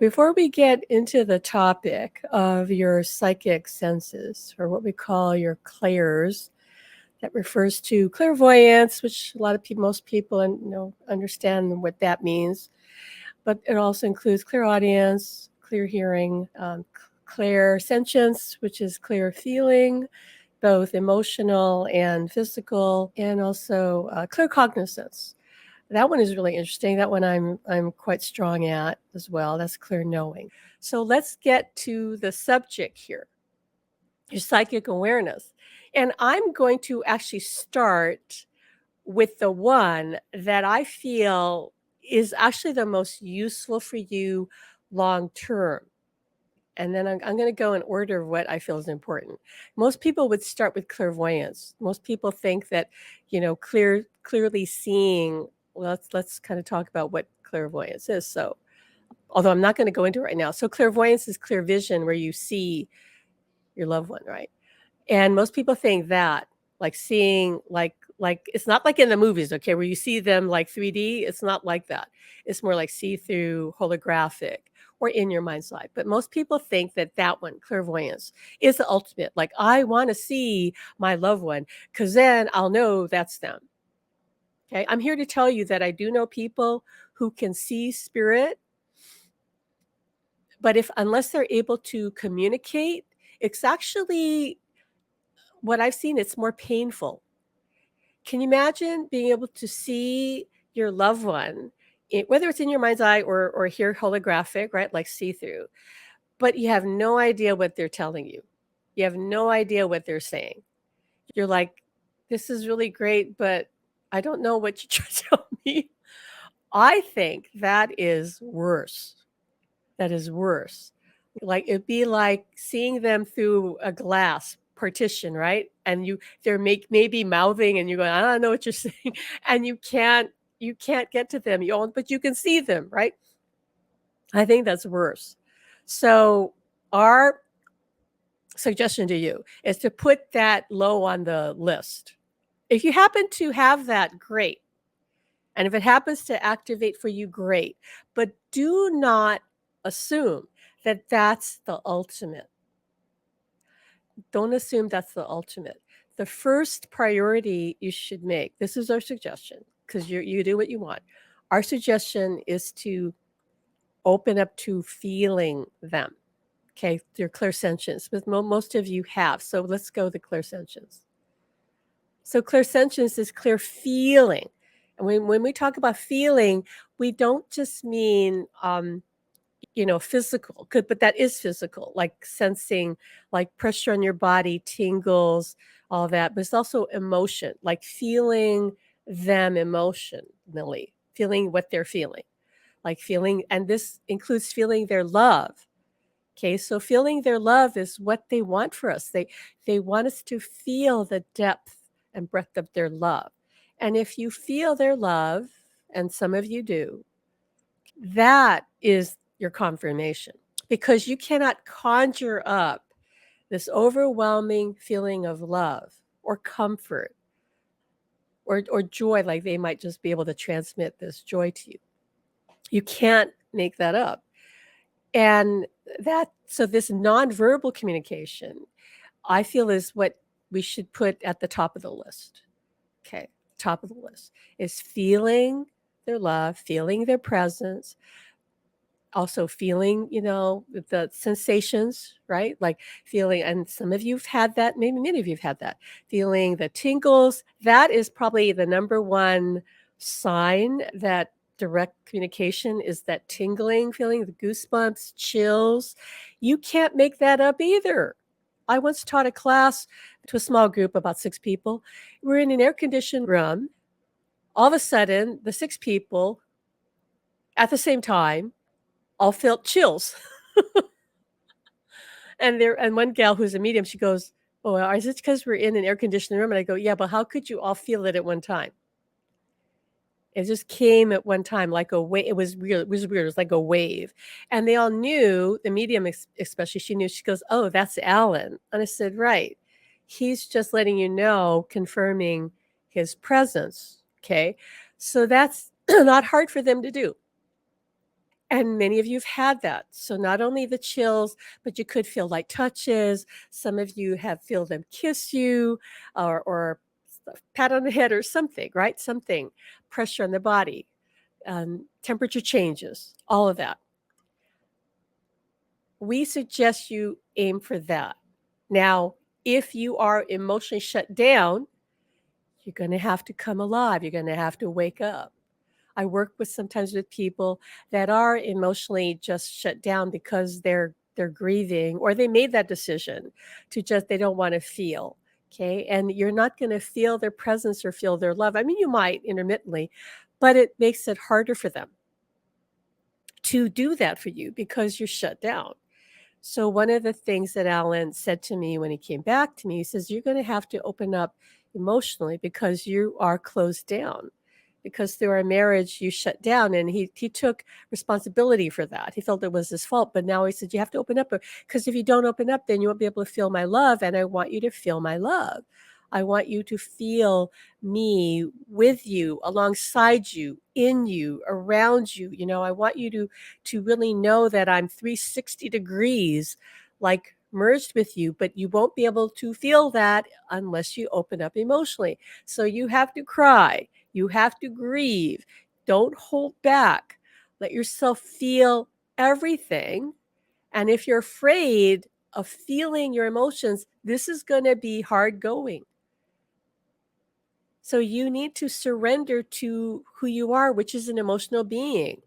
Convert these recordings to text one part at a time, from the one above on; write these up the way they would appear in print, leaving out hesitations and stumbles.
Before we get into the topic of your psychic senses, or what we call your clairs, that refers to clairvoyance, which a lot of people, most people, understand what that means. But it also includes clairaudience, clear hearing, clairsentience, which is clear feeling, both emotional and physical, and also claircognizance. That one is really interesting. That one I'm quite strong at as well. That's clear knowing. So let's get to the subject here, your psychic awareness. And I'm going to actually start with the one that I feel is actually the most useful for you long term. And then I'm going to go in order of what I feel is important. Most people would start with clairvoyance. Most people think that, clearly seeing. Well, let's kind of talk about what clairvoyance is. So, although I'm not going to go into it right now. So, clairvoyance is clear vision, where you see your loved one, right? And most people think that, like seeing, like it's not like in the movies, okay, where you see them like 3D. It's not like that. It's more like see-through, holographic, or in your mind's eye. But most people think that that one, clairvoyance, is the ultimate. Like, I want to see my loved one because then I'll know that's them. Okay, I'm here to tell you that I do know people who can see spirit, but unless they're able to communicate, it's actually what I've seen, it's more painful. Can you imagine being able to see your loved one, whether it's in your mind's eye or here holographic, right? Like see through, but you have no idea what they're telling you. You have no idea what they're saying. You're like, this is really great, but I don't know what you're trying to tell me. I think that is worse. That is worse. Like, it'd be like seeing them through a glass partition, right? And they're maybe mouthing and you're going, I don't know what you're saying. And you can't get to them. But you can see them, right? I think that's worse. So our suggestion to you is to put that low on the list. If you happen to have that, great. And if it happens to activate for you, great. But do not assume that that's the ultimate. Don't assume that's the ultimate. The first priority you should make, this is our suggestion, because you do what you want. Our suggestion is to open up to feeling them. Okay, your clairsentience, but most of you have. So let's go to clairsentience. So clairsentience is clear feeling. And when we talk about feeling, we don't just mean physical, but that is physical, like sensing, like pressure on your body, tingles, all that. But it's also emotion, like feeling them emotionally, feeling what they're feeling, like feeling, and this includes feeling their love. Okay, so feeling their love is what they want for us. They want us to feel the depth and breadth of their love. And if you feel their love, and some of you do, that is your confirmation, because you cannot conjure up this overwhelming feeling of love or comfort or joy, like they might just be able to transmit this joy to you. You can't make that up. And so this nonverbal communication, I feel, is what we should put at the top of the list. Okay, top of the list is feeling their love, feeling their presence, also feeling, the sensations, right? Like feeling, and some of you've had that, maybe many of you've had that, feeling the tingles. That is probably the number one sign that direct communication is that tingling feeling, the goosebumps, chills. You can't make that up either. I once taught a class to a small group, about 6 people. We're in an air-conditioned room. All of a sudden, the 6 people at the same time all felt chills. And one gal who's a medium, she goes, "Oh, is it because we're in an air-conditioned room?" And I go, "Yeah, but how could you all feel it at one time?" It just came at one time like a wave. It was weird. It was weird. It was like a wave. And they all knew, the medium especially, she knew. She goes, "Oh, that's Alan." And I said, "Right. He's just letting you know, confirming his presence." Okay. So that's not hard for them to do. And many of you have had that. So not only the chills, but you could feel light touches. Some of you have feel them kiss you or pat on the head or something, right? Something, pressure on the body, temperature changes, all of that. We suggest you aim for that. Now, if you are emotionally shut down, you're going to have to come alive. You're going to have to wake up. I work with sometimes with people that are emotionally just shut down because they're grieving or they made that decision to just they don't want to feel. Okay. And you're not going to feel their presence or feel their love. I mean, you might intermittently, but it makes it harder for them to do that for you because you're shut down. So one of the things that Alan said to me when he came back to me, he says, you're going to have to open up emotionally because you are closed down. Because through our marriage, you shut down. And he took responsibility for that. He felt it was his fault. But now he said, you have to open up. Because if you don't open up, then you won't be able to feel my love. And I want you to feel my love. I want you to feel me with you, alongside you, in you, around you. You know, I want you to really know that I'm 360 degrees, like merged with you, but you won't be able to feel that unless you open up emotionally. So you have to cry. You have to grieve. Don't hold back. Let yourself feel everything. And if you're afraid of feeling your emotions, this is going to be hard going. So you need to surrender to who you are, which is an emotional being,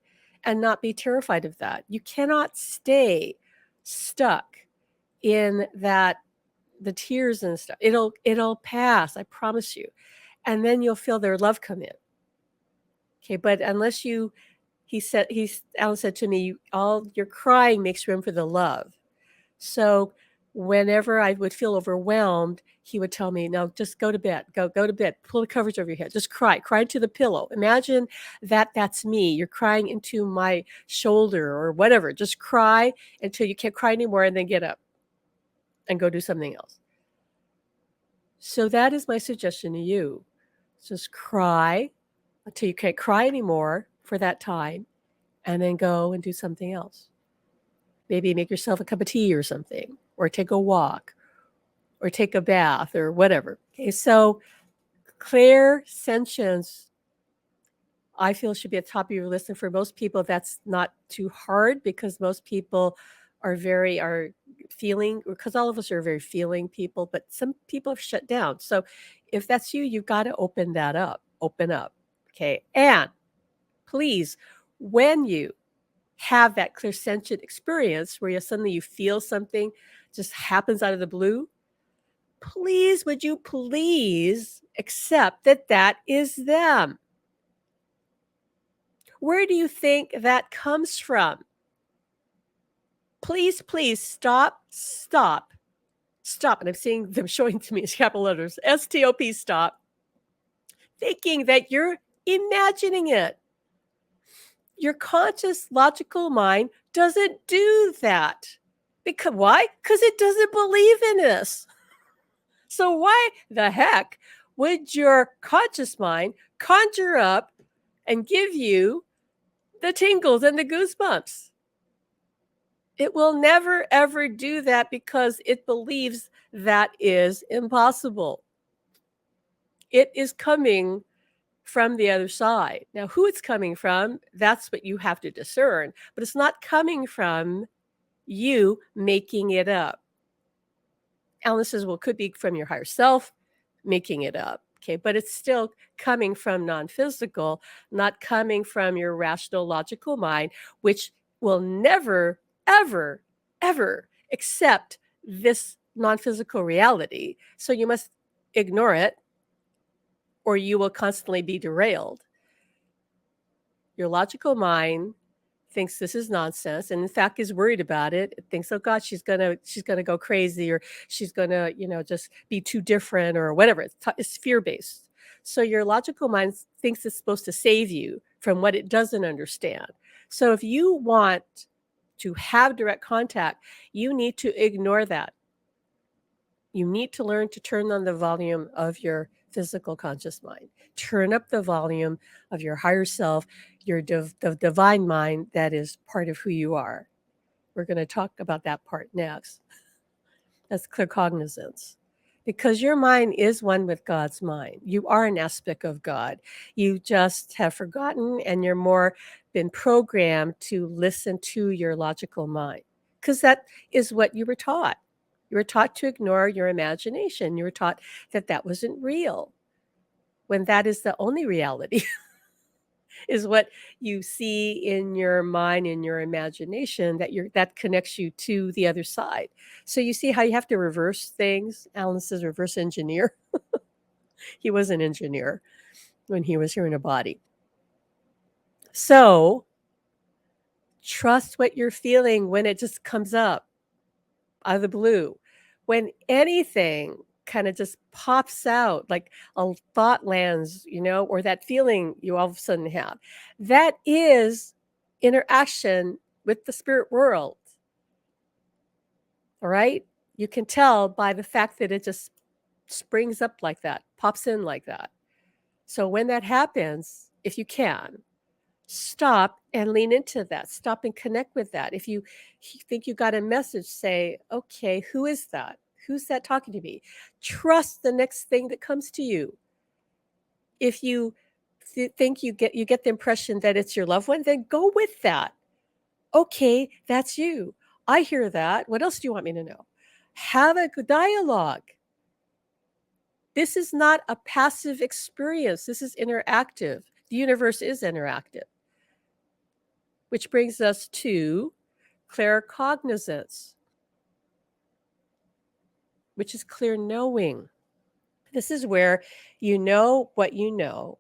and not be terrified of that. You cannot stay stuck in that, the tears and stuff. It'll pass, I promise you. And then you'll feel their love come in. Okay, but unless you, Alan said to me, all your crying makes room for the love. So whenever I would feel overwhelmed, he would tell me, no, just go to bed, go to bed, pull the covers over your head, just cry into the pillow. Imagine that that's me. You're crying into my shoulder or whatever. Just cry until you can't cry anymore and then get up and go do something else. So that is my suggestion to you. Just cry until you can't cry anymore for that time and then go and do something else. Maybe make yourself a cup of tea or something, or take a walk, or take a bath, or whatever. Okay, so clairsentience, I feel, should be at the top of your list. And for most people, that's not too hard because most people are feeling, because all of us are very feeling people, but some people have shut down. So if that's you, you've got to open that up, open up. Okay, and please, when you have that clairsentient experience where suddenly you feel something just happens out of the blue, please, would you please accept that that is them? Where do you think that comes from? Please, please stop. And I'm seeing them showing to me as capital letters, STOP, stop. Thinking that you're imagining it. Your conscious, logical mind doesn't do that. Because why? Because it doesn't believe in this. So why the heck would your conscious mind conjure up and give you the tingles and the goosebumps? It will never, ever do that because it believes that is impossible. It is coming from the other side. Now, who it's coming from, that's what you have to discern. But it's not coming from you making it up. Alan says, well, it could be from your higher self making it up. Okay, but it's still coming from non-physical, not coming from your rational, logical mind, which will never, ever, ever accept this non-physical reality. So you must ignore it, or you will constantly be derailed. Your logical mind thinks this is nonsense, and in fact is worried about it. It thinks, oh God, she's gonna go crazy, or she's gonna, just be too different, or whatever. It's fear-based. So your logical mind thinks it's supposed to save you from what it doesn't understand. So if you want to have direct contact, you need to ignore that. You need to learn to turn on the volume of your physical conscious mind. Turn up the volume of your higher self, the divine mind that is part of who you are. We're going to talk about that part next. That's claircognizance. Because your mind is one with God's mind. You are an aspect of God. You just have forgotten and you're more been programmed to listen to your logical mind. Because that is what you were taught. You were taught to ignore your imagination. You were taught that that wasn't real, when that is the only reality. Is what you see in your mind, in your imagination, that connects you to the other side. So you see how you have to reverse things. Alan says reverse engineer. He was an engineer when he was here in a body. So trust what you're feeling when it just comes up out of the blue. When anything kind of just pops out, like a thought lands, or that feeling you all of a sudden have, that is interaction with the spirit world. All right? You can tell by the fact that it just springs up like that, pops in like that. So when that happens, if you can, stop and lean into that. Stop and connect with that. If you think you got a message, say, okay, who is that? Who's that talking to me? Trust the next thing that comes to you. If you think you get the impression that it's your loved one, then go with that. Okay, that's you. I hear that. What else do you want me to know? Have a good dialogue. This is not a passive experience. This is interactive. The universe is interactive. Which brings us to claircognizance, which is clear knowing. This is where you know what you know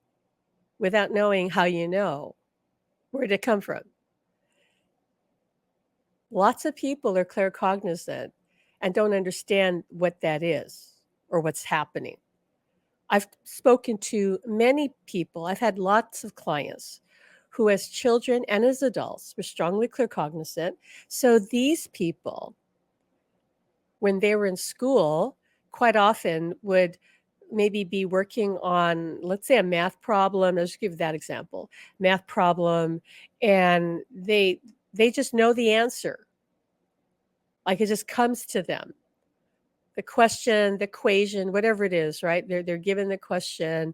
without knowing how you know. Where did it come from? Lots of people are claircognizant and don't understand what that is or what's happening. I've spoken to many people. I've had lots of clients who, as children and as adults, were strongly claircognizant. So these people, when they were in school, quite often would maybe be working on, let's say, a math problem. Let's give that example. Math problem, and they just know the answer. Like it just comes to them. The question, the equation, whatever it is, right? They're given the question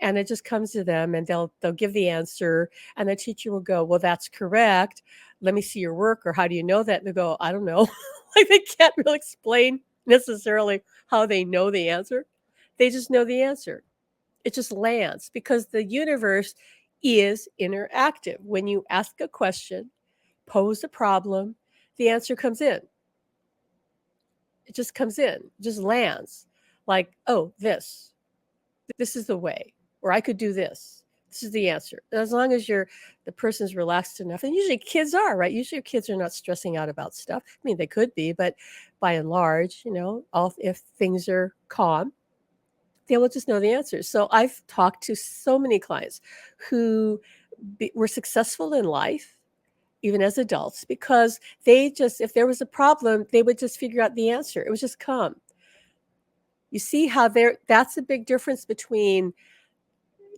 and it just comes to them and they'll give the answer and the teacher will go, well, that's correct. Let me see your work, or how do you know that? And they go, I don't know. Like they can't really explain necessarily how they know the answer. They just know the answer. It just lands because the universe is interactive. When you ask a question, pose a problem, the answer comes in. It just comes in, just lands like, oh, this is the way, or I could do this. This is the answer. As long as the person's relaxed enough, and usually kids are, right? Usually kids are not stressing out about stuff. I mean, they could be, but by and large, if things are calm, they will just know the answers. So I've talked to so many clients who were successful in life, even as adults, because they just, if there was a problem, they would just figure out the answer. It would just come. You see how that's a big difference between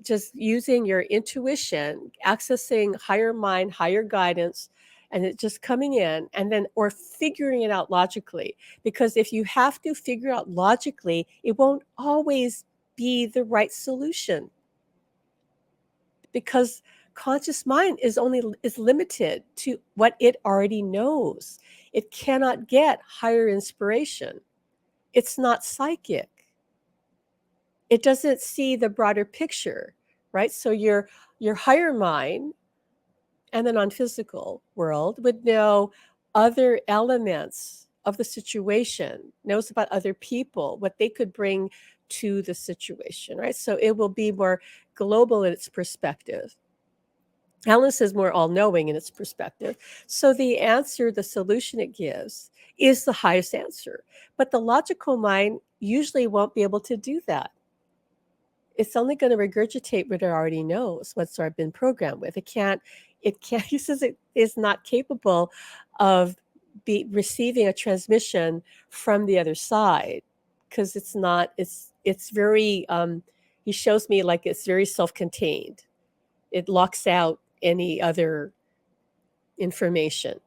just using your intuition, accessing higher mind, higher guidance, and it just coming in, and then, or figuring it out logically. Because if you have to figure out logically, it won't always be the right solution. Because conscious mind is limited to what it already knows. It cannot get higher inspiration. It's not psychic. It doesn't see the broader picture, right? So your higher mind and the non-physical world would know other elements of the situation, knows about other people, what they could bring to the situation, right? So it will be more global in its perspective. Alice is more all-knowing in its perspective. So the answer, the solution it gives is the highest answer. But the logical mind usually won't be able to do that. It's only going to regurgitate what it already knows, what's already been programmed with. It can't, he says it is not capable of receiving a transmission from the other side because it's not, it's very He shows me like it's very self-contained. It locks out any other information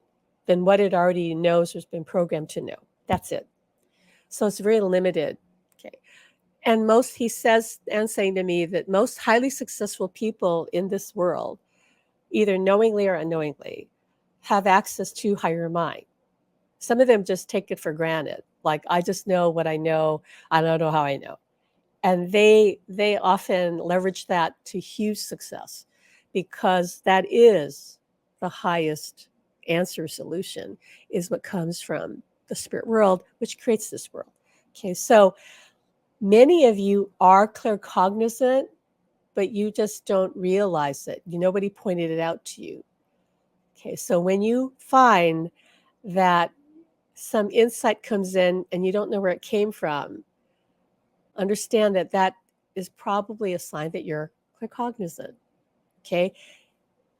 than what it already knows or has been programmed to know. That's it. So it's very limited. Okay. And he says and saying to me that most highly successful people in this world, either knowingly or unknowingly, have access to higher mind. Some of them just take it for granted. Like, I just know what I know. I don't know how I know. And they often leverage that to huge success, because that is the highest answer solution, is what comes from the spirit world, which creates this world. Okay, so many of you are claircognizant, but you just don't realize it. Nobody pointed it out to you. Okay, so when you find that some insight comes in and you don't know where it came from, understand that that is probably a sign that you're claircognizant. Okay,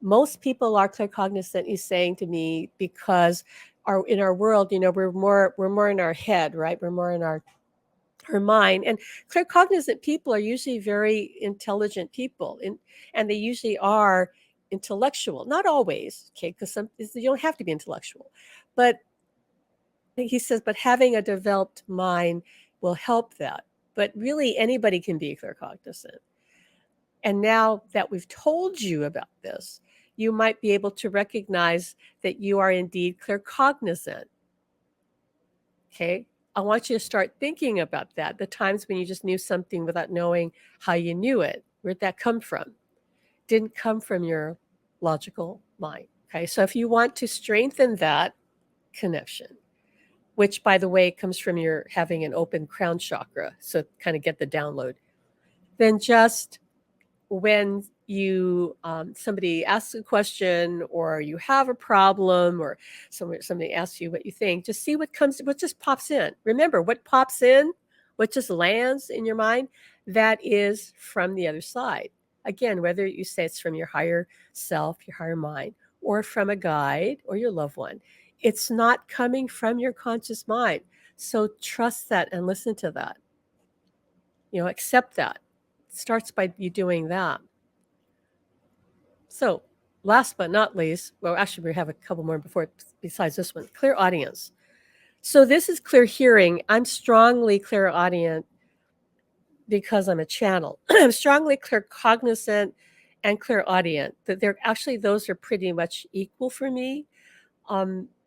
most people are claircognizant, he's saying to me, because in our world, we're more in our head, right? We're more in our mind. And claircognizant people are usually very intelligent people, and they usually are intellectual. Not always, okay, because you don't have to be intellectual, but he says, but having a developed mind will help that. But really, anybody can be claircognizant. And now that we've told you about this, you might be able to recognize that you are indeed claircognizant. Okay? I want you to start thinking about that, the times when you just knew something without knowing how you knew it. Where'd that come from? Didn't come from your logical mind. Okay? So if you want to strengthen that connection, which, by the way, comes from your having an open crown chakra, so kind of get the download, then just when you somebody asks a question, or you have a problem, or somebody asks you what you think, just see what just pops in. Remember, what pops in, what just lands in your mind, that is from the other side. Again, whether you say it's from your higher self, your higher mind, or from a guide or your loved one, it's not coming from your conscious mind. So trust that and listen to that. Accept that. It starts by you doing that. So last but not least, well, actually, we have a couple more besides this one, clairaudience. So this is clear hearing. I'm strongly clairaudient because I'm a channel. I'm strongly claircognizant and clairaudient. Those are pretty much equal for me.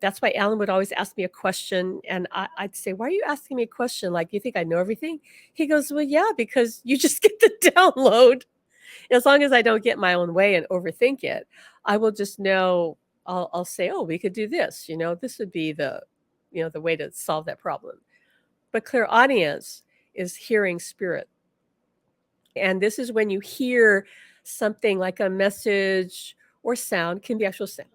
That's why Alan would always ask me a question, and I'd say, "Why are you asking me a question? Like, you think I know everything?" He goes, "Well, yeah, because you just get the download. As long as I don't get my own way and overthink it, I will just know. I'll say, oh, we could do this. This would be the way to solve that problem." But clairaudience is hearing spirit. And this is when you hear something like a message or sound, can be actual sound,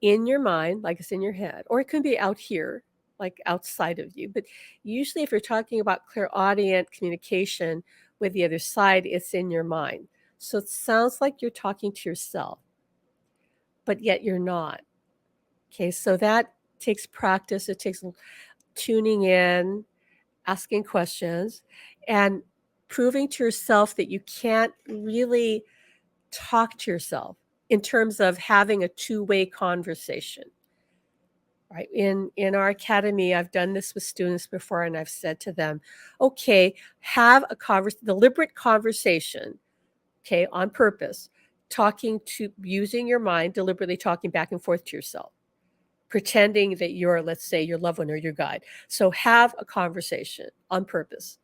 in your mind, like it's in your head, or it can be out here, like outside of you. But usually, if you're talking about clairaudient communication with the other side, it's in your mind. So it sounds like you're talking to yourself, but yet you're not. Okay, so that takes practice. It takes tuning in, asking questions, and proving to yourself that you can't really talk to yourself in terms of having a two-way conversation. Right? In our academy, I've done this with students before, and I've said to them, okay, have a deliberate conversation, okay, on purpose, using your mind, deliberately talking back and forth to yourself, pretending that you're, let's say, your loved one or your guide. So have a conversation on purpose.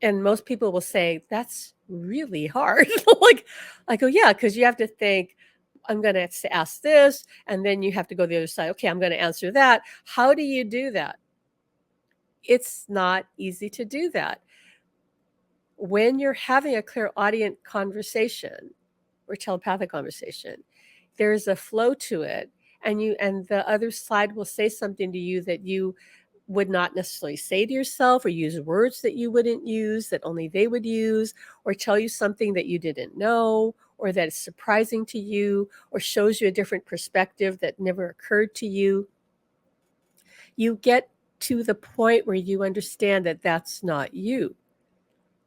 And most people will say, that's really hard. I go, yeah, because you have to think, I'm going to ask this, and then you have to go to the other side. Okay, I'm going to answer that. How do you do that? It's not easy to do that. When you're having a clairaudient conversation or telepathic conversation, there's a flow to it, and the other side will say something to you that you would not necessarily say to yourself, or use words that you wouldn't use, that only they would use, or tell you something that you didn't know, or that is surprising to you, or shows you a different perspective that never occurred to you. You get to the point where you understand that that's not you.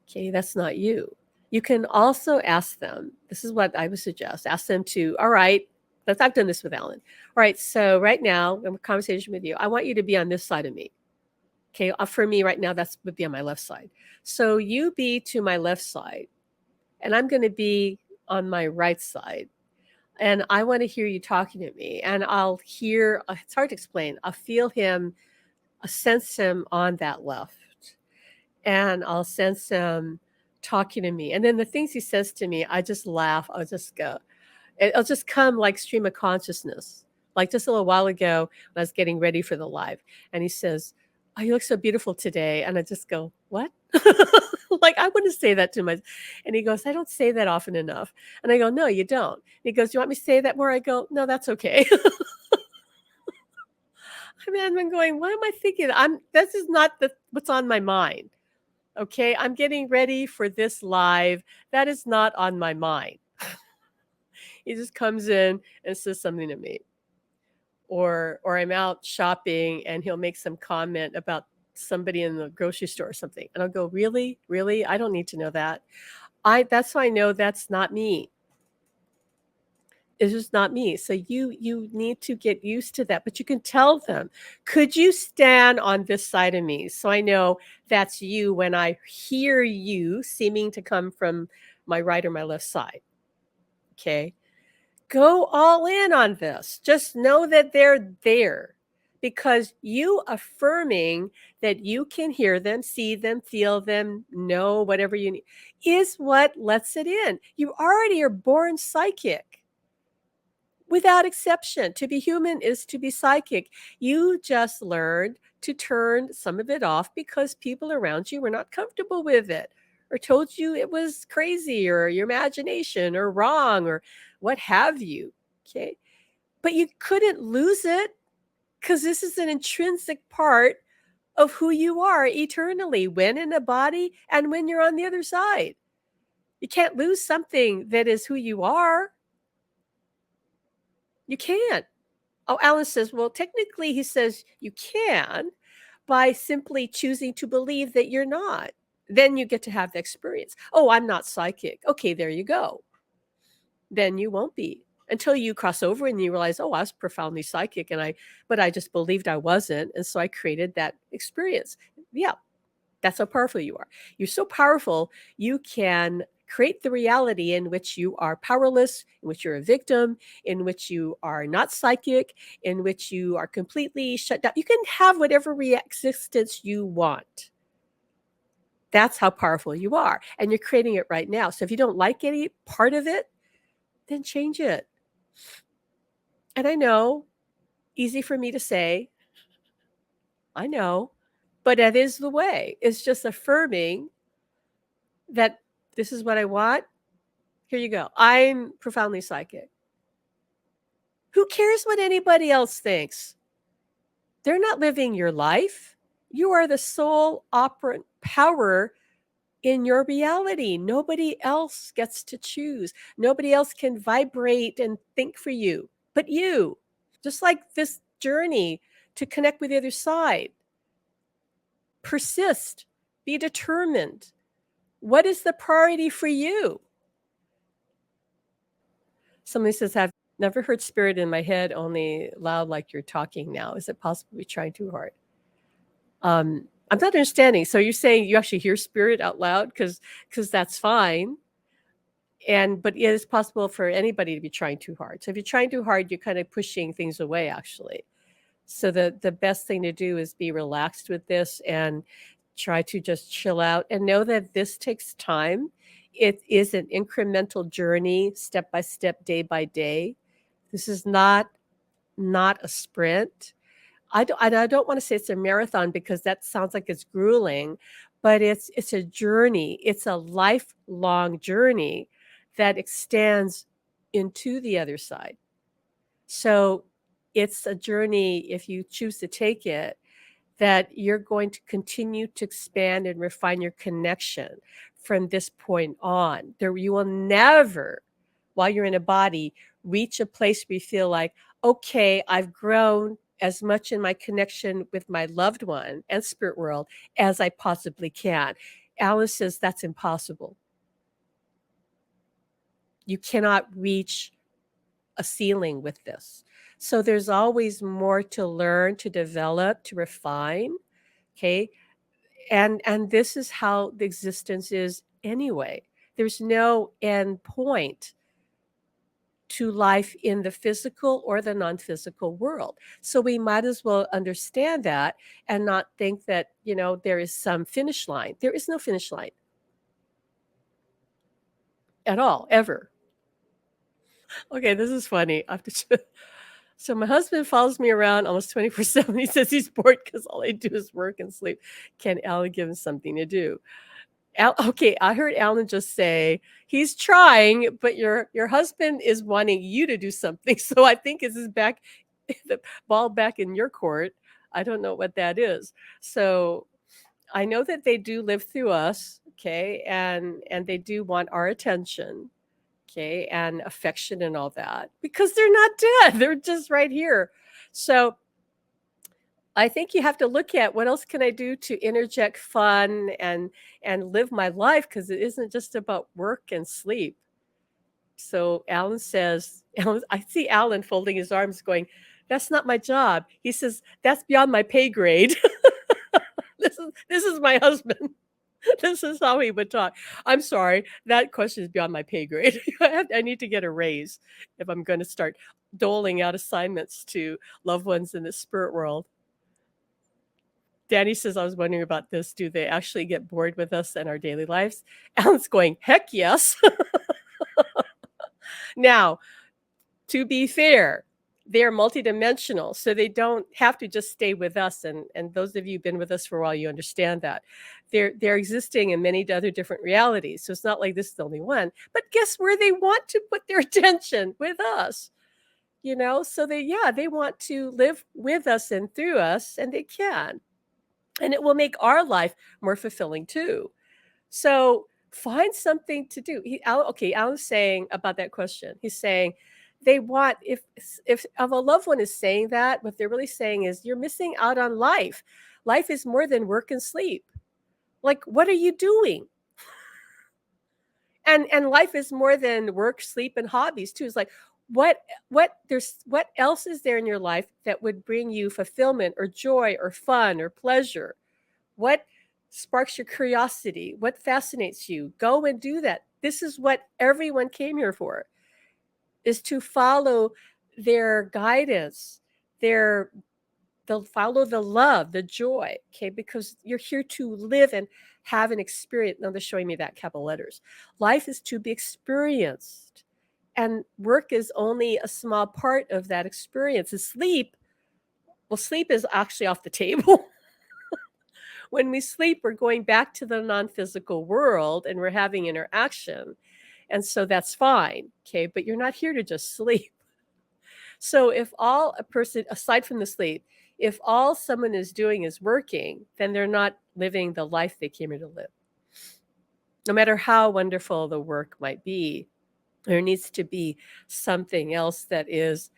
Okay, that's not you. You can also ask them, this is what I would suggest, ask them to, all right, I've done this with Alan. All right, so right now, in a conversation with you, I want you to be on this side of me. Okay, for me right now, that's would be on my left side. So you be to my left side, and I'm going to be on my right side. And I want to hear you talking to me. And I'll hear, it's hard to explain. I'll feel him, I'll sense him on that left. And I'll sense him talking to me. And then the things he says to me, I just laugh. I'll just go, it'll just come like stream of consciousness. Like just a little while ago when I was getting ready for the live, and he says, "Oh, you look so beautiful today." And I just go, "What?" Like I wouldn't say that to my, and he goes, "I don't say that often enough." And I go, "No, you don't." And he goes, "You want me to say that more?" I go, "No, that's okay." I mean, I'm going, what am I thinking? This is not what's on my mind. Okay. I'm getting ready for this live. That is not on my mind. He just comes in and says something to me. Or I'm out shopping and he'll make some comment about somebody in the grocery store or something. And I'll go, "Really? Really? I don't need to know that." That's why I know that's not me. It's just not me. So you need to get used to that. But you can tell them, "Could you stand on this side of me so I know that's you when I hear you seeming to come from my right or my left side?" Okay. Go all in on this. Just know that they're there, because you affirming that you can hear them, see them, feel them, know whatever you need is what lets it in. You already are born psychic. Without exception, to be human is to be psychic. You just learned to turn some of it off because people around you were not comfortable with it, or told you it was crazy or your imagination or wrong or what have you. Okay. But you couldn't lose it, because this is an intrinsic part of who you are eternally, when in a body and when you're on the other side. You can't lose something that is who you are. You can't. Oh, Alan says, well, technically, he says you can by simply choosing to believe that you're not. Then you get to have the experience. Oh, I'm not psychic. Okay, there you go. Then you won't be until you cross over and you realize, oh, I was profoundly psychic, but I just believed I wasn't. And so I created that experience. Yeah, that's how powerful you are. You're so powerful, you can create the reality in which you are powerless, in which you're a victim, in which you are not psychic, in which you are completely shut down. You can have whatever existence you want. That's how powerful you are. And you're creating it right now. So if you don't like any part of it, then change it. And I know, easy for me to say, I know, but that is the way. It's just affirming that this is what I want. Here you go. I'm profoundly psychic. Who cares what anybody else thinks? They're not living your life. You are the sole operant power in your reality. Nobody else gets to choose. Nobody else can vibrate and think for you but you. Just like this journey to connect with the other side. Persist. Be determined. What is the priority for you? Somebody says, I've never heard spirit in my head, only loud like you're talking now. Is it possible we're trying too hard? I'm not understanding. So you're saying you actually hear spirit out loud? Because that's fine. But it is possible for anybody to be trying too hard. So if you're trying too hard, you're kind of pushing things away, actually. So the best thing to do is be relaxed with this and try to just chill out and know that this takes time. It is an incremental journey, step by step, day by day. This is not a sprint. I don't want to say it's a marathon, because that sounds like it's grueling, but it's a journey. It's a lifelong journey that extends into the other side. So it's a journey, if you choose to take it, that you're going to continue to expand and refine your connection from this point on. You will never, while you're in a body, reach a place where you feel like, okay, I've grown as much in my connection with my loved one and spirit world as I possibly can. Alice says that's impossible. You cannot reach a ceiling with this. So there's always more to learn, to develop, to refine. Okay. And this is how the existence is anyway. There's no end point to life in the physical or the non-physical world. So we might as well understand that and not think that, there is some finish line. There is no finish line at all, ever. Okay, this is funny. I have to So my husband follows me around almost 24/7. He says he's bored because all I do is work and sleep. Can Alan give him something to do? Okay, I heard Alan just say he's trying, but your husband is wanting you to do something. So I think this is back the ball back in your court. I don't know what that is. So I know that they do live through us, okay, and they do want our attention, okay, and affection and all that because they're not dead. They're just right here. So I think you have to look at what else can I do to interject fun and live my life because it isn't just about work and sleep. So Alan says, I see Alan folding his arms going, that's not my job. He says, that's beyond my pay grade. This is my husband. This is how he would talk. I'm sorry, that question is beyond my pay grade. I need to get a raise if I'm going to start doling out assignments to loved ones in the spirit world. Danny says, I was wondering about this. Do they actually get bored with us and our daily lives? Alan's going, heck yes. Now, to be fair, they're multidimensional, so they don't have to just stay with us. And those of you who've been with us for a while, you understand that. They're existing in many other different realities. So it's not like this is the only one. But guess where they want to put their attention? With us. So they want to live with us and through us, and they can. And it will make our life more fulfilling too. So find something to do. Alan's saying about that question. He's saying they want if a loved one is saying that, what they're really saying is you're missing out on life. Life is more than work and sleep. Like, what are you doing? And life is more than work, sleep, and hobbies too. It's like what else is there in your life that would bring you fulfillment or joy or fun or pleasure? What sparks your curiosity? What fascinates you? Go and do that. This is what everyone came here for, is to follow their guidance, they'll follow the love, the joy, okay? Because you're here to live and have an experience. Now they're showing me that capital letters. Life is to be experienced. And work is only a small part of that experience. And sleep is actually off the table. When we sleep, we're going back to the non-physical world and we're having interaction. And so that's fine, okay? But you're not here to just sleep. So if all a person, aside from the sleep, if all someone is doing is working, then they're not living the life they came here to live. No matter how wonderful the work might be, there needs to be something else that is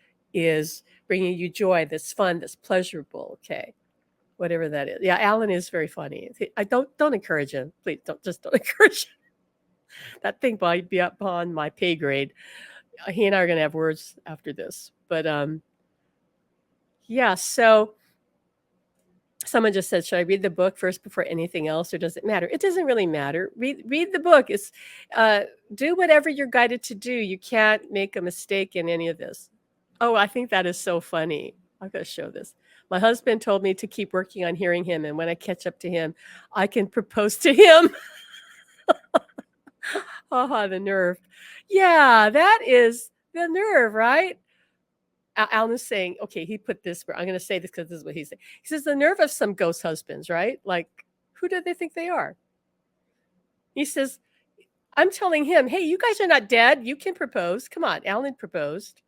bringing you joy, that's fun, that's pleasurable, okay? Whatever that is. Yeah, Alan is very funny. I don't encourage him. Please don't encourage him. That thing might be up on my pay grade. He and I are going to have words after this. But yeah, so someone just said, should I read the book first before anything else, or does it matter? It doesn't really matter. Read the book. It's do whatever you're guided to do. You can't make a mistake in any of this. Oh, I think that is so funny. I've got to show this. My husband told me to keep working on hearing him, and when I catch up to him, I can propose to him. Haha, the nerve. Yeah, that is the nerve, right? Alan is saying, okay, he put this, I'm going to say this because this is what he's saying. He says, the nerve of some ghost husbands, right? Like, who do they think they are? He says, I'm telling him, hey, you guys are not dead. You can propose. Come on, Alan proposed.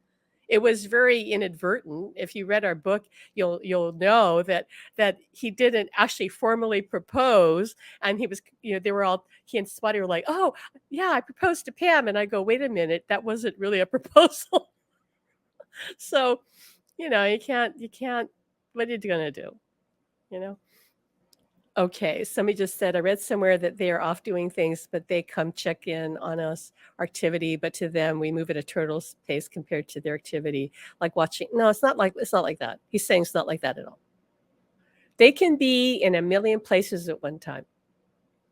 It was very inadvertent. If you read our book, you'll know that he didn't actually formally propose, and he was, they were all, he and Spotty were like, oh yeah, I proposed to Pam, and I go, wait a minute, that wasn't really a proposal. So, you can't. What are you gonna do? Okay, somebody just said, I read somewhere that they are off doing things, but they come check in on us, our activity, but to them, we move at a turtle's pace compared to their activity, like watching. No, it's not like that. He's saying it's not like that at all. They can be in a million places at one time.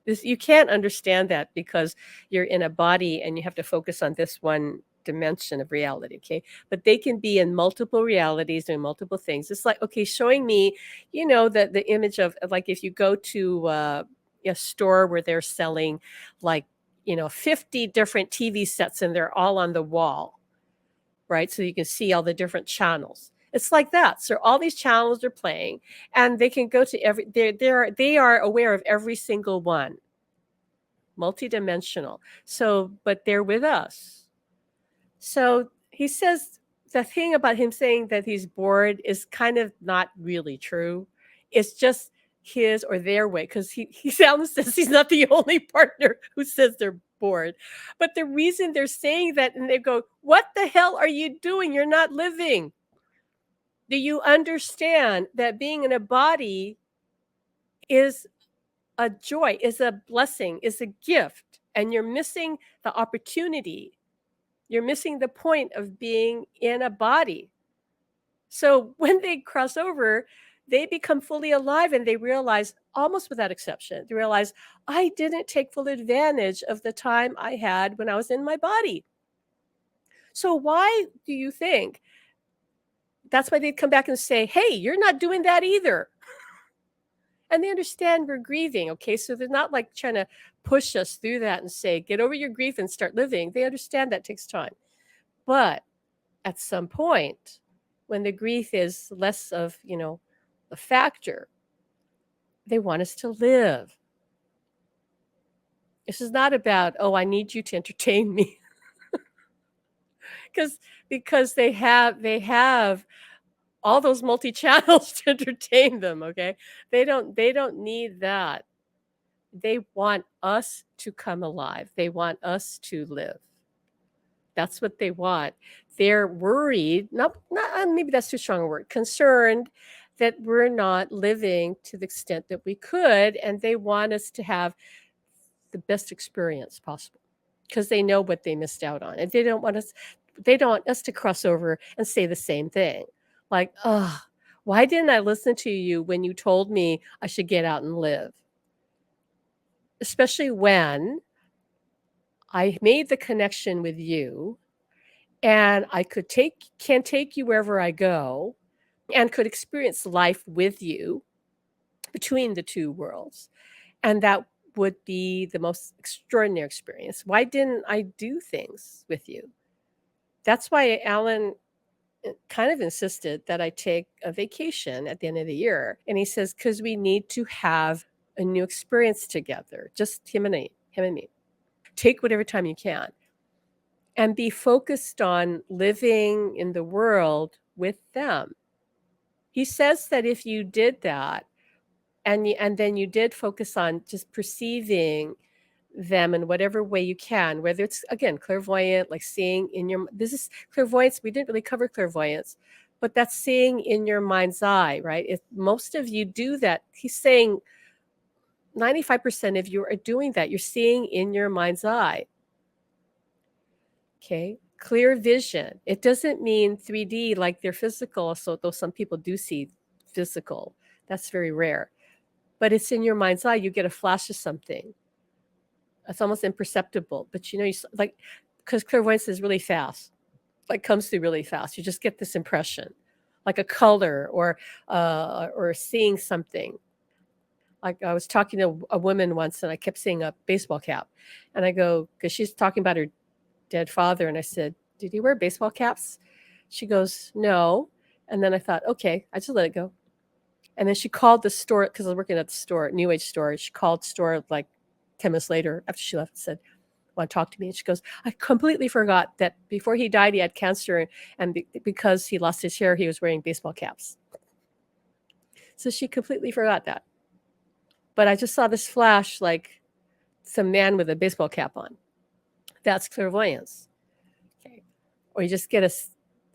You can't understand that because you're in a body and you have to focus on this one dimension of reality, okay? But they can be in multiple realities doing multiple things. It's like, okay, showing me, the image of like if you go to a store where they're selling like, 50 different TV sets and they're all on the wall, right? So you can see all the different channels. It's like that. So all these channels are playing and they can go to they are aware of every single one, multidimensional. So, but they're with us. So he says the thing about him saying that he's bored is kind of not really true. It's just his or their way, because he sounds says he's not the only partner who says they're bored. But the reason they're saying that, and they go, what the hell are you doing? You're not living. Do you understand that being in a body is a joy, is a blessing, is a gift, and you're missing the opportunity. You're missing the point of being in a body. So when they cross over, they become fully alive and they realize, almost without exception, they realize, I didn't take full advantage of the time I had when I was in my body. So why do you think that's why they'd come back and say, hey, you're not doing that either? And they understand we're grieving, okay? So they're not like trying to push us through that and say, get over your grief and start living. They understand that takes time. But at some point, when the grief is less of, a factor, they want us to live. This is not about, oh, I need you to entertain me. because they have all those multi-channels to entertain them, okay? They don't need that. They want us to come alive. They want us to live. That's what they want. They're worried, not maybe that's too strong a word, concerned that we're not living to the extent that we could, and they want us to have the best experience possible because they know what they missed out on, and they don't want us to cross over and say the same thing, like, oh, why didn't I listen to you when you told me I should get out and live? Especially when I made the connection with you and I can take you wherever I go and could experience life with you between the two worlds. And that would be the most extraordinary experience. Why didn't I do things with you? That's why Alan kind of insisted that I take a vacation at the end of the year. And he says, because we need to have a new experience together, just him and me. Take whatever time you can and be focused on living in the world with them. He says that if you did that and then you did focus on just perceiving them in whatever way you can, whether it's again clairvoyant, like seeing in your this is clairvoyance. We didn't really cover clairvoyance, but that's seeing in your mind's eye, right? If most of you do that, he's saying 95% of you are doing that. You're seeing in your mind's eye. Okay. Clear vision. It doesn't mean 3D like they're physical. So though some people do see physical, that's very rare. But it's in your mind's eye. You get a flash of something. It's almost imperceptible. But like, because clairvoyance is really fast, like comes through really fast. You just get this impression, like a color or seeing something. Like I was talking to a woman once and I kept seeing a baseball cap. And I go, because she's talking about her dead father. And I said, did he wear baseball caps? She goes, no. And then I thought, okay, I just let it go. And then she called the store, because I was working at the store, New Age store. She called store like 10 minutes later after she left and said, want to talk to me? And she goes, I completely forgot that before he died, he had cancer. And because he lost his hair, he was wearing baseball caps. So she completely forgot that. But I just saw this flash, like some man with a baseball cap on. That's clairvoyance. Okay. Or you just get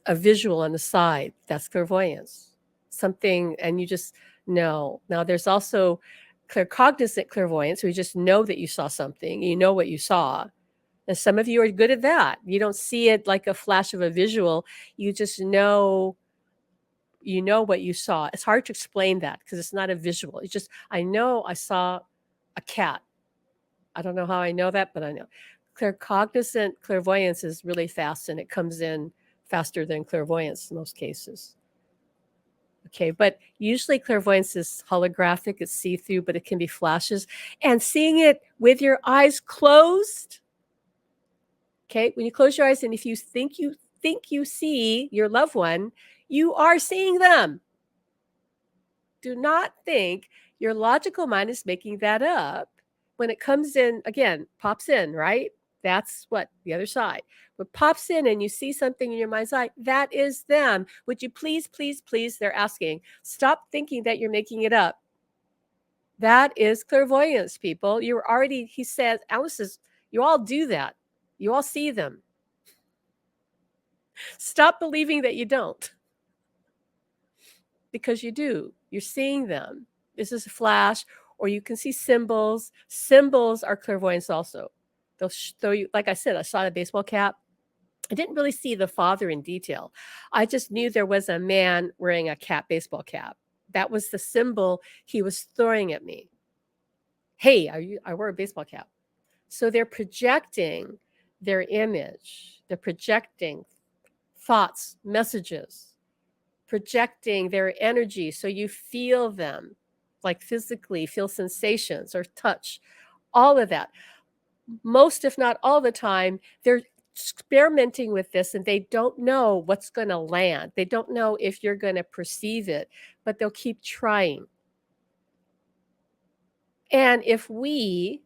a visual on the side. That's clairvoyance. Something, and you just know. Now, there's also Claircognizant clairvoyance, where you just know that you saw something, you know what you saw. And some of you are good at that. You don't see it like a flash of a visual. You just know what you saw. It's hard to explain that because it's not a visual. It's just, I know I saw a cat. I don't know how I know that, but I know. Claircognizant clairvoyance is really fast and it comes in faster than clairvoyance in most cases. Okay, but usually clairvoyance is holographic, it's see-through, but it can be flashes. And seeing it with your eyes closed, okay, when you close your eyes and if you think you see your loved one, you are seeing them. Do not think your logical mind is making that up. When it comes in, again, pops in, right? That's what the other side. When it pops in and you see something in your mind's eye, that is them. Would you please, please, please, they're asking, stop thinking that you're making it up. That is clairvoyance, people. You're already, he says, Alice says, you all do that. You all see them. Stop believing that you don't. Because you do. You're seeing them. This is a flash, or you can see symbols. Symbols are clairvoyance also. They'll show you, like I said, I saw a baseball cap. I didn't really see the father in detail. I just knew there was a man wearing a baseball cap. That was the symbol he was throwing at me. Hey, I wear a baseball cap. So they're projecting their image. They're projecting thoughts, messages, projecting their energy so you feel them, like physically feel sensations or touch, all of that. Most, if not all the time, they're experimenting with this and they don't know what's going to land. They don't know if you're going to perceive it, but they'll keep trying. And if we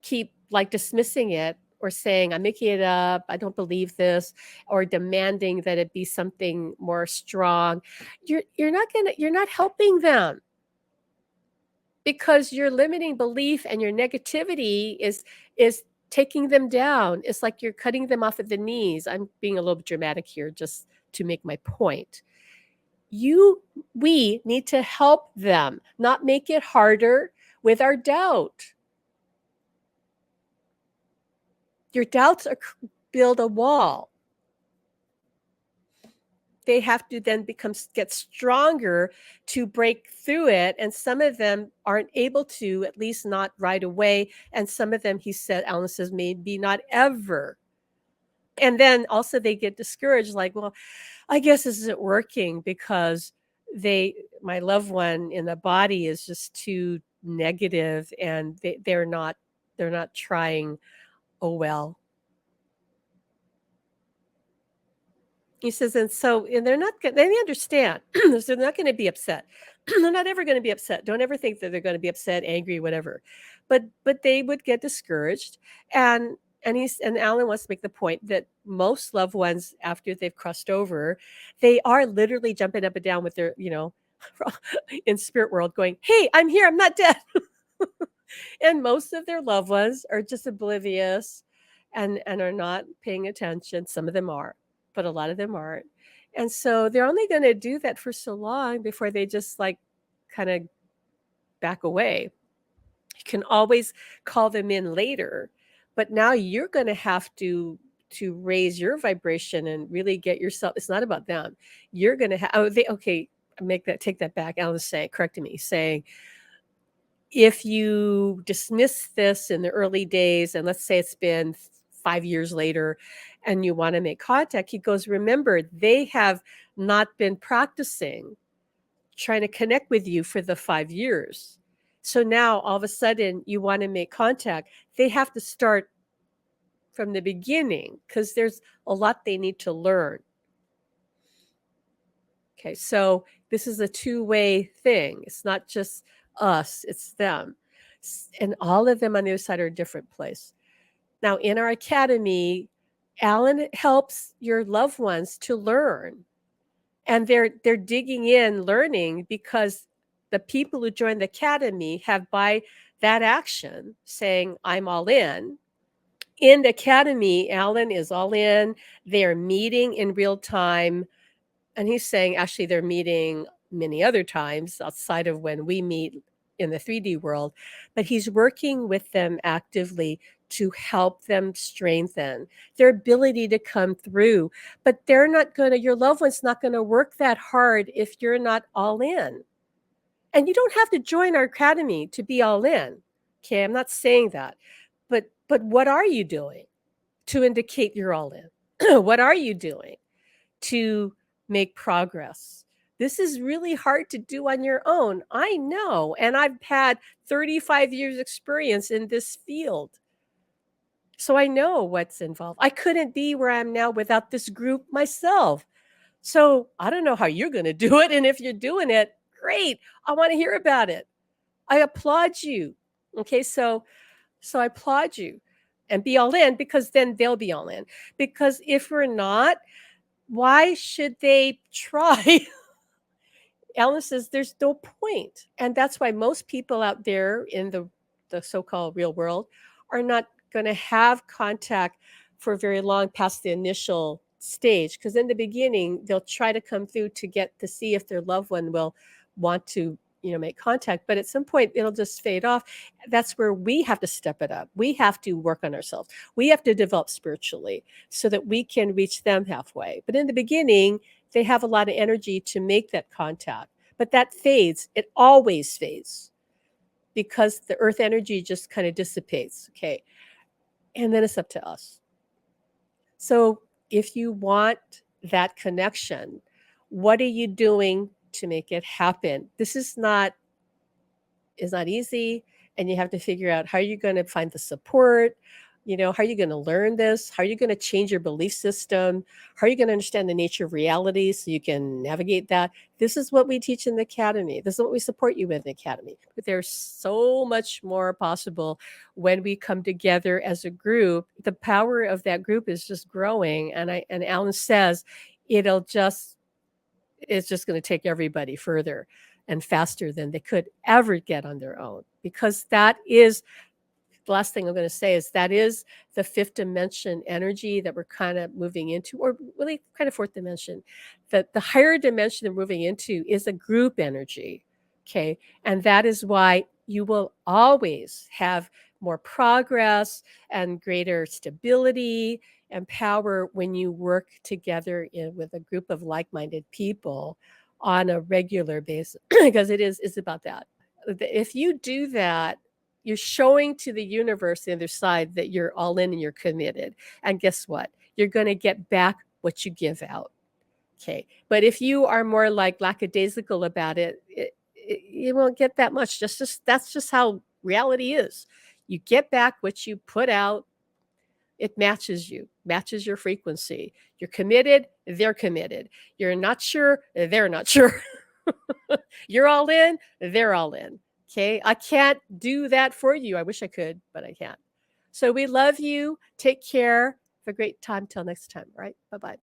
keep like dismissing it or saying, I'm making it up, I don't believe this, or demanding that it be something more strong, you're not helping them, because your limiting belief and your negativity is taking them down. It's like you're cutting them off at the knees. I'm being a little bit dramatic here just to make my point. We need to help them, not make it harder with our doubt. Your doubts build a wall. They have to then get stronger to break through it. And some of them aren't able to, at least not right away. And some of them, Alan says, maybe not ever. And then also they get discouraged, like, well, I guess this isn't working because my loved one in the body is just too negative and they're not trying. Oh, well. He says, and they're not going, they understand. So they're not going to be upset. They're not ever going to be upset. Don't ever think that they're going to be upset, angry, whatever. But they would get discouraged. And Alan wants to make the point that most loved ones, after they've crossed over, they are literally jumping up and down with their, in spirit world going, hey, I'm here. I'm not dead. And most of their loved ones are just oblivious and are not paying attention. Some of them are, but a lot of them aren't. And so they're only going to do that for so long before they just like kind of back away. You can always call them in later, but now you're going to have to raise your vibration and really get yourself. It's not about them. You're going to have, take that back. Alan's correcting me, saying, if you dismiss this in the early days, and let's say it's been 5 years later and you want to make contact, he goes, remember, they have not been practicing trying to connect with you for the 5 years. So now all of a sudden you want to make contact. They have to start from the beginning because there's a lot they need to learn. Okay, so this is a two-way thing. It's not just us, it's them. And all of them on the other side are a different place. Now, in our academy, Alan helps your loved ones to learn. And they're digging in, learning, because the people who join the academy have, by that action, saying, I'm all in. In the academy, Alan is all in. They're meeting in real time. And he's saying, actually, they're meeting many other times outside of when we meet in the 3D world, but he's working with them actively to help them strengthen their ability to come through. But they're not going to, your loved one's not going to work that hard if you're not all in. And you don't have to join our academy to be all in. Okay, I'm not saying that. But what are you doing to indicate you're all in? What are you doing to make progress? This is really hard to do on your own. I know, and I've had 35 years experience in this field. So I know what's involved. I couldn't be where I am now without this group myself. So I don't know how you're going to do it. And if you're doing it, great. I want to hear about it. I applaud you. Okay, so I applaud you and be all in, because then they'll be all in. Because if we're not, why should they try? Ellen says there's no point. And that's why most people out there in the so-called real world are not going to have contact for very long past the initial stage. Because in the beginning, they'll try to come through to get to see if their loved one will want to, make contact. But at some point, it'll just fade off. That's where we have to step it up. We have to work on ourselves. We have to develop spiritually so that we can reach them halfway. But in the beginning, they have a lot of energy to make that contact. But that fades. It always fades because the earth energy just kind of dissipates. Okay. And then it's up to us. So if you want that connection, what are you doing to make it happen? This is not easy. And you have to figure out how you're going to find the support. How are you going to learn this? How are you going to change your belief system? How are you going to understand the nature of reality so you can navigate that? This is what we teach in the academy. This is what we support you with in the academy. But there's so much more possible when we come together as a group. The power of that group is just growing. And Alan says it's just going to take everybody further and faster than they could ever get on their own, because that is the last thing I'm going to say is that is the fifth dimension energy that we're kind of moving into, or really kind of fourth dimension. The higher dimension we're moving into is a group energy. Okay. And that is why you will always have more progress and greater stability and power when you work together with a group of like-minded people on a regular basis, because it's about that. If you do that, you're showing to the universe, the other side, that you're all in and you're committed. And guess what? You're going to get back what you give out. Okay. But if you are more like lackadaisical about it, you won't get that much. That's just how reality is. You get back what you put out. It matches your frequency. You're committed, they're committed. You're not sure, they're not sure. You're all in, they're all in. Okay. I can't do that for you. I wish I could, but I can't. So we love you. Take care. Have a great time. Till next time. All right. Bye-bye.